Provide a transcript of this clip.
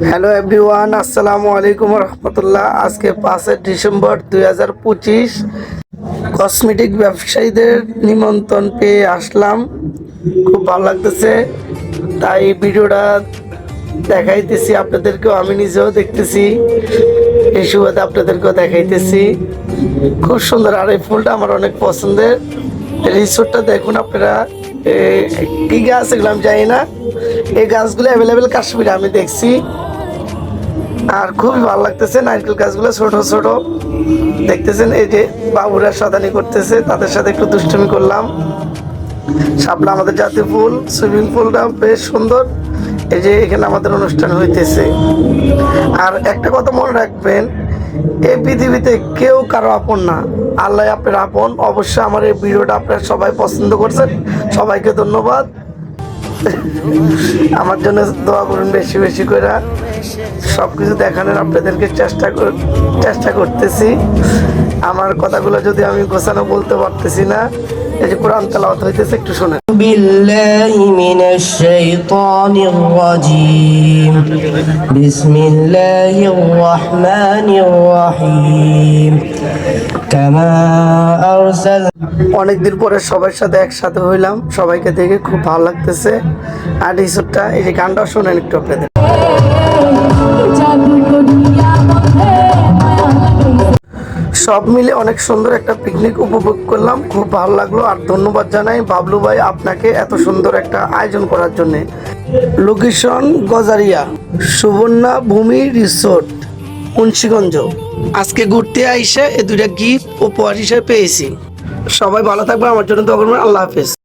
Hello everyone, আসসালামু আলাইকুম রহমতুল্লাহ। আজকে 5 ডিসেম্বর 2025 কসমেটিক ব্যবসায়ীদের নিমন্ত্রণ পেয়ে আসলাম। খুব ভালো লাগতেছে, তাই ভিডিওটা দেখাইতেছি আপনাদেরকেও, আমি নিজেও দেখতেছি, এই সুবাদে আপনাদেরকেও দেখাইতেছি। খুব সুন্দর, আর এই ফুলটা আমার অনেক পছন্দের। রিসোর্টটা দেখুন আপনারা, কি গাছ এগুলো আমি জানি না, এই গাছগুলো অ্যাভেলেবেল কাশ্মীরে আমি দেখছি, আর খুবই ভালো লাগতেছে। নারকেল গাছগুলো ছোট ছোট দেখতেছেন, এই যে বাবুরা শতানি করতেছে, তাদের সাথে একটু দুষ্টুমি করলাম। শাপলা আমাদের জাতীয় ফুল, সুইমিং পুলটা বেশ সুন্দর। এই যে এখানে আমাদের অনুষ্ঠান হইতেছে। আর একটা কথা মনে রাখবেন, এই পৃথিবীতে কেউ কারো আপন না, আল্লাহ আপনার আপন। অবশ্যই আমার এই ভিডিওটা আপনারা সবাই পছন্দ করছেন, সবাইকে ধন্যবাদ। আমার জন্য দোয়া করুন বেশি বেশি করে। সবকিছু দেখানোর আপনাদেরকে চেষ্টা করতেছি। আমার কথাগুলো যদি আমি গোছানো বলতে পারতেছি না, এই যে কোরআন তেলাওয়াত হইতেছে, একটু শুনেন। বিল্লাহি মিনাশ শাইতানির রাজিম। বিসমিল্লাহির রহমানির রহিম। কামা আরসাল। অনেকদিন পরে সবার সাথে একসাথে হইলাম, সবাইকে দেখে খুব ভালো লাগতেছে। আর এই ছোট্ট এই যে গানটা শোনেন একটু আপনাদের। সব মিলে অনেক সুন্দর একটা পিকনিক উপভোগ করলাম, খুব ভালো লাগলো। আর ধন্যবাদ জানাই বাবলু ভাই আপনাকে এত সুন্দর একটা আয়োজন করার জন্য। লোকেশন গজারিয়া সুবর্ণা ভূমি রিসোর্ট, মুন্সিগঞ্জ। আজকে ঘুরতে আইসে এই দুইটা গিফট উপহার হিসেবে পেয়েছি। সবাই ভালো থাকবে, আমার জন্য দোয়া করবেন। আল্লাহ হাফেজ।